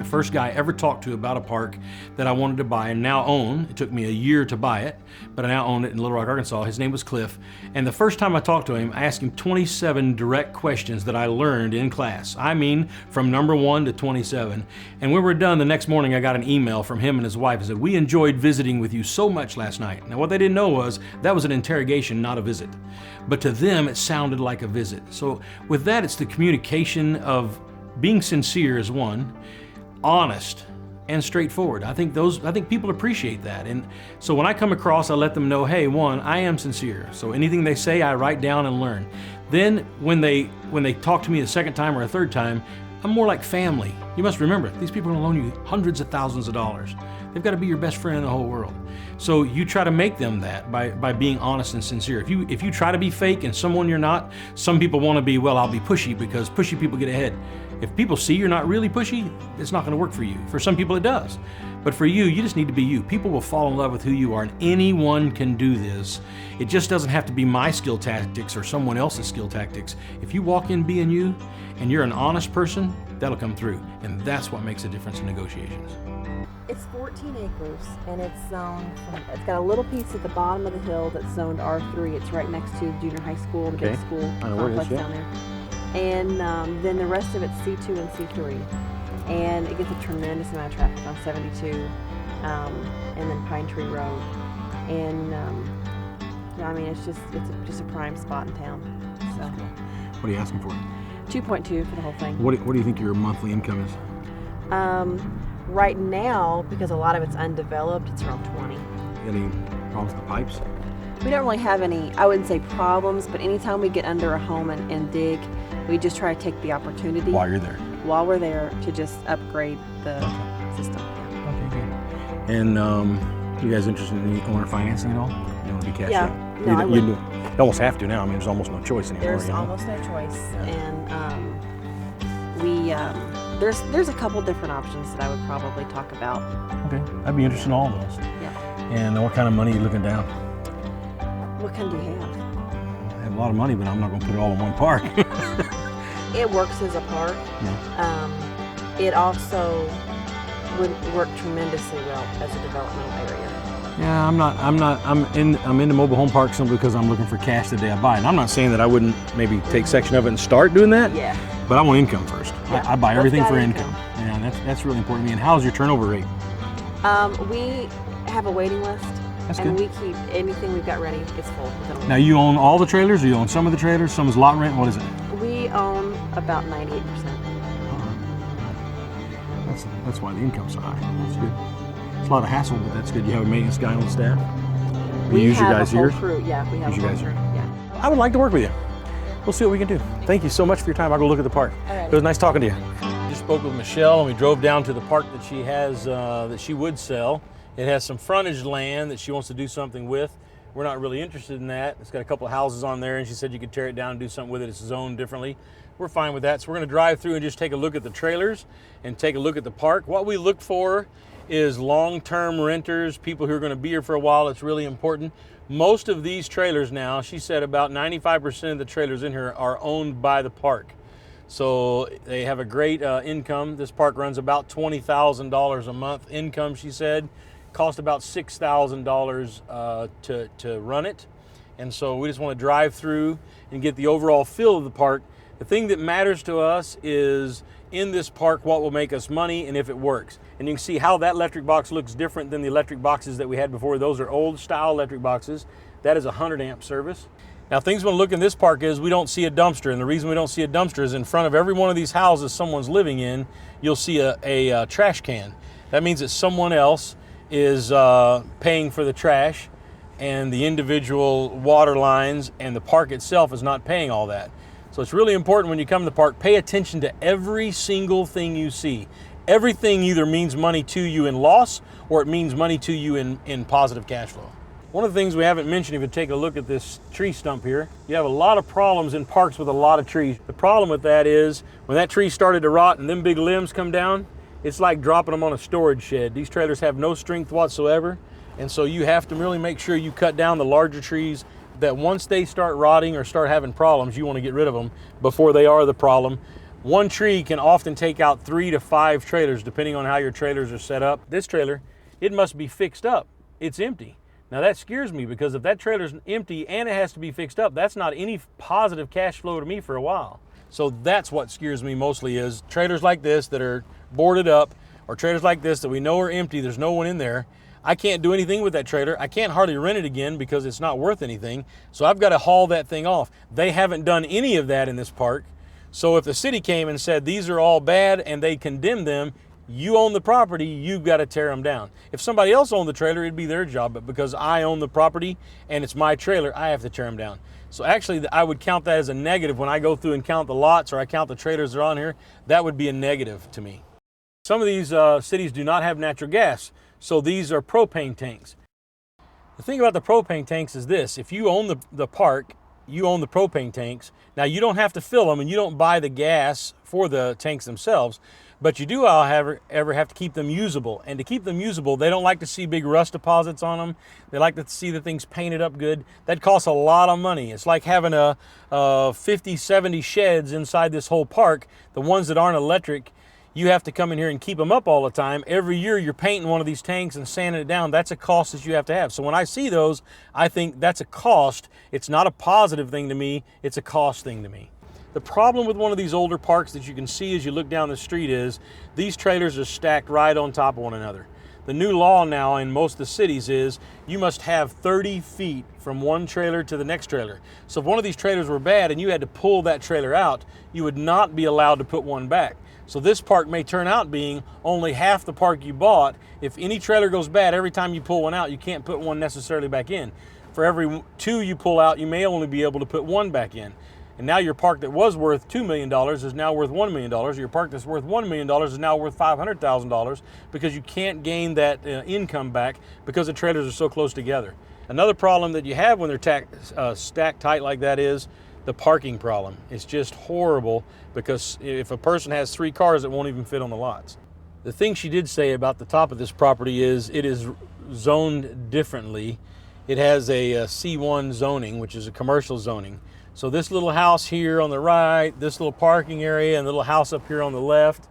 first guy I ever talked to about a park that I wanted to buy and now own. It took me a year to buy it, but I now own it in Little Rock, Arkansas. His name was Cliff. And the first time I talked to him, I asked him 27 direct questions that I learned in class. I mean, from number 1 to 27. And when we were done, the next morning I got an email from him and his wife that said, "We enjoyed visiting with you so much last night." Now what they didn't know was that was an interrogation, not a visit. But to them, it sounded like a visit. So with that, it's the communication of being sincere is one, honest and straightforward. I think people appreciate that. And so when I come across, I let them know, hey, one, I am sincere. So anything they say, I write down and learn. Then when they talk to me the second time or a third time, I'm more like family. You must remember, these people are gonna loan you hundreds of thousands of dollars. They've got to be your best friend in the whole world. So you try to make them that by being honest and sincere. If you try to be fake and someone you're not, some people want to be, well, I'll be pushy because pushy people get ahead. If people see you're not really pushy, it's not going to work for you. For some people it does. But for you, you just need to be you. People will fall in love with who you are, and anyone can do this. It just doesn't have to be my skill tactics or someone else's skill tactics. If you walk in being you and you're an honest person, that'll come through. And that's what makes a difference in negotiations. It's 14 acres, and it's zoned it's got a little piece at the bottom of the hill that's zoned R3. It's right next to the junior high school, the big school complex down there. And then the rest of it's C2 and C3. And it gets a tremendous amount of traffic on 72, and then Pine Tree Road. And I mean, it's just a prime spot in town. So. What are you asking for? 2.2 for the whole thing. What do you think your monthly income is? Right now, because a lot of it's undeveloped, it's around 20. Any problems with the pipes? We don't really have any, I wouldn't say problems, but anytime we get under a home and dig, we just try to take the opportunity While you're there? While we're there to just upgrade the system. Yeah. Okay, good. And you guys interested in any owner financing at all? You want to be cash out? Yeah, no, I would. You almost have to now. I mean, there's almost no choice anymore. There's almost no choice. Yeah. And there's a couple different options that I would probably talk about. Okay, I'd be interested in all of those. Yeah. And what kind of money are you looking down? What kind do you have? I have a lot of money, but I'm not going to put it all in one park. It works as a park. Yeah. It also would work tremendously well as a developmental area. Yeah, I'm into mobile home parks simply because I'm looking for cash the day I buy. And I'm not saying that I wouldn't maybe take section of it and start doing that. Yeah. But I want income first. Yeah. I buy everything for income. Yeah, that's really important to me. And how's your turnover rate? We have a waiting list. That's and good. We keep anything we've got ready, it's full. Now you own all the trailers, or you own some of the trailers? Some is lot rent. What is it? We own about 98%. That's why the income's so high. That's good. It's a lot of hassle, but that's good. You have a maintenance guy on staff. We use have your guys a whole here. crew. Yeah, we have Use a you whole guys crew. here. Yeah. I would like to work with you. We'll see what we can do. Thank you so much for your time. I'll go look at the park. All right. It was nice talking to you. Just spoke with Michelle, and we drove down to the park that she has, that she would sell. It has some frontage land that she wants to do something with. We're not really interested in that. It's got a couple of houses on there, and she said you could tear it down and do something with it. It's zoned differently. We're fine with that. So we're going to drive through and just take a look at the trailers and take a look at the park. What we look for is long-term renters, people who are going to be here for a while. It's really important. Most of these trailers now, she said about 95% of the trailers in here are owned by the park. So they have a great income. This park runs about $20,000 a month income, she said. Cost about $6,000 to run it. And so we just want to drive through and get the overall feel of the park. The thing that matters to us is in this park what will make us money and if it works. And you can see how that electric box looks different than the electric boxes that we had before. Those are old style electric boxes. That is a 100 amp service. Now things we look in this park is we don't see a dumpster, and the reason we don't see a dumpster is in front of every one of these houses someone's living in, you'll see a trash can. That means that someone else is paying for the trash, and the individual water lines and the park itself is not paying all that. So it's really important when you come to the park, pay attention to every single thing you see. Everything either means money to you in loss or it means money to you in positive cash flow. One of the things we haven't mentioned, if you take a look at this tree stump here, you have a lot of problems in parks with a lot of trees. The problem with that is when that tree started to rot and them big limbs come down, it's like dropping them on a storage shed. These trailers have no strength whatsoever, and so you have to really make sure you cut down the larger trees that once they start rotting or start having problems, you want to get rid of them before they are the problem. One tree can often take out 3 to 5 trailers, depending on how your trailers are set up. This trailer, it must be fixed up. It's empty. Now that scares me, because if that trailer's empty and it has to be fixed up, that's not any positive cash flow to me for a while. So that's what scares me mostly, is trailers like this that are boarded up, or trailers like this that we know are empty, there's no one in there. I can't do anything with that trailer. I can't hardly rent it again because it's not worth anything. So I've got to haul that thing off. They haven't done any of that in this park. So if the city came and said these are all bad and they condemn them, you own the property, you've got to tear them down. If somebody else owned the trailer, it'd be their job, but because I own the property and it's my trailer, I have to tear them down. So actually, I would count that as a negative. When I go through and count the lots, or I count the trailers that are on here, that would be a negative to me. Some of these cities do not have natural gas, so these are propane tanks. The thing about the propane tanks is this: if you own the park, you own the propane tanks. Now, you don't have to fill them, and you don't buy the gas for the tanks themselves, but you do, however, have to keep them usable. And to keep them usable, they don't like to see big rust deposits on them. They like to see the things painted up good. That costs a lot of money. It's like having 50, 70 sheds inside this whole park. The ones that aren't electric, you have to come in here and keep them up all the time. Every year you're painting one of these tanks and sanding it down. That's a cost that you have to have. So when I see those, I think that's a cost. It's not a positive thing to me, it's a cost thing to me. The problem with one of these older parks that you can see as you look down the street is these trailers are stacked right on top of one another. The new law now in most of the cities is you must have 30 feet from one trailer to the next trailer. So if one of these trailers were bad and you had to pull that trailer out, you would not be allowed to put one back. So this park may turn out being only half the park you bought. If any trailer goes bad, every time you pull one out, you can't put one necessarily back in. For every 2 you pull out, you may only be able to put one back in. And now your park that was worth $2 million is now worth $1 million. Your park that's worth $1 million is now worth $500,000 because you can't gain that income back because the trailers are so close together. Another problem that you have when they're stacked tight like that is the parking problem. It's just horrible because if a person has 3 cars, it won't even fit on the lots. The thing she did say about the top of this property is it is zoned differently. It has a C1 zoning, which is a commercial zoning. So this little house here on the right, this little parking area, and the little house up here on the left,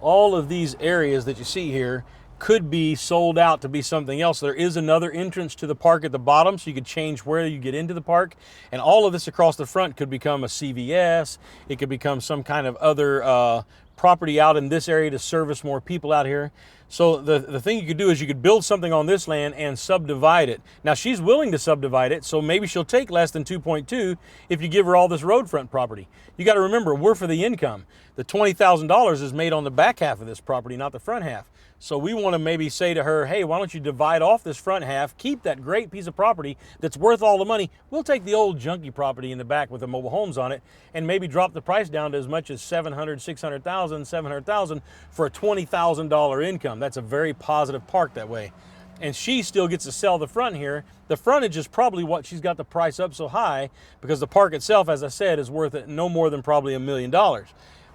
all of these areas that you see here could be sold out to be something else. There is another entrance to the park at the bottom, so you could change where you get into the park. And all of this across the front could become a CVS. It could become some kind of other property out in this area to service more people out here. So the thing you could do is you could build something on this land and subdivide it. Now she's willing to subdivide it, so maybe she'll take less than 2.2 if you give her all this road front property. You got to remember, we're for the income. The $20,000 is made on the back half of this property, not the front half. So we want to maybe say to her, hey, why don't you divide off this front half, keep that great piece of property that's worth all the money. We'll take the old junky property in the back with the mobile homes on it and maybe drop the price down to as much as $700,000, $600,000, $700,000 for a $20,000 income. That's a very positive park that way. And she still gets to sell the front here. The frontage is probably what she's got the price up so high because the park itself, as I said, is worth no more than probably $1 million.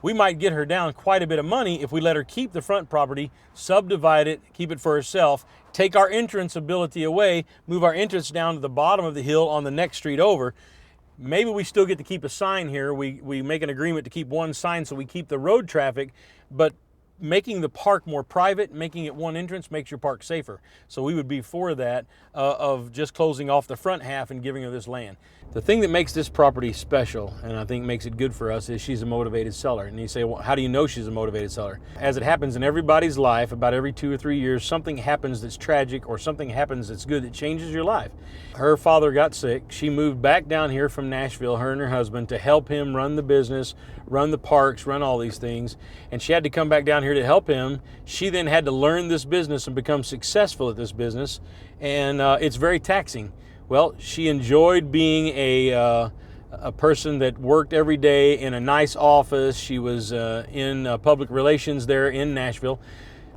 We might get her down quite a bit of money if we let her keep the front property, subdivide it, keep it for herself, take our entrance ability away, move our entrance down to the bottom of the hill on the next street over. Maybe we still get to keep a sign here. We make an agreement to keep one sign so we keep the road traffic, but making the park more private, making it one entrance makes your park safer. So we would be for that, of just closing off the front half and giving her this land. The thing that makes this property special, and I think makes it good for us, is she's a motivated seller. And you say, well, how do you know she's a motivated seller? As it happens in everybody's life, about every 2 or 3 years, something happens that's tragic or something happens that's good that changes your life. Her father got sick. She moved back down here from Nashville, her and her husband, to help him run the business, run the parks, run all these things. And she had to come back down here to help him. She then had to learn this business and become successful at this business. And it's very taxing. Well, she enjoyed being a person that worked every day in a nice office. She was in public relations there in Nashville.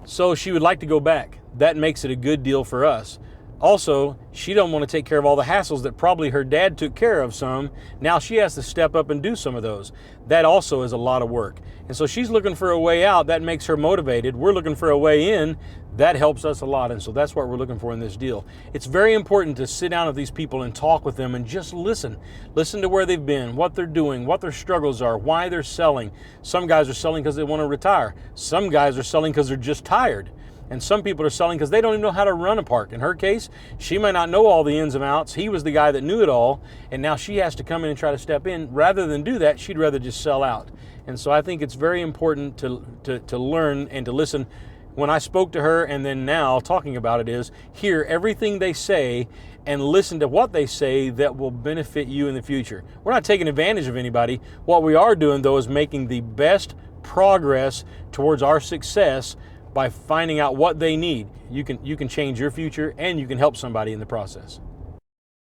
So she would like to go back. That makes it a good deal for us. Also, she don't want to take care of all the hassles that probably her dad took care of some. Now she has to step up and do some of those. That also is a lot of work. And so she's looking for a way out. That makes her motivated. We're looking for a way in. that helps us a lot. And so that's what we're looking for in this deal. It's very important to sit down with these people and talk with them and just listen. Listen to where they've been, what they're doing, what their struggles are, why they're selling. Some guys are selling because they want to retire. Some guys are selling because they're just tired. And some people are selling because they don't even know how to run a park. In her case, she may not know all the ins and outs. He was the guy that knew it all, and now she has to come in and try to step in. Rather than do that, she'd rather just sell out. And so I think it's very important to learn and to listen. When I spoke to her and then now talking about it is, hear everything they say and listen to what they say that will benefit you in the future. We're not taking advantage of anybody. What we are doing, though, is making the best progress towards our success by finding out what they need. You can change your future, and you can help somebody in the process.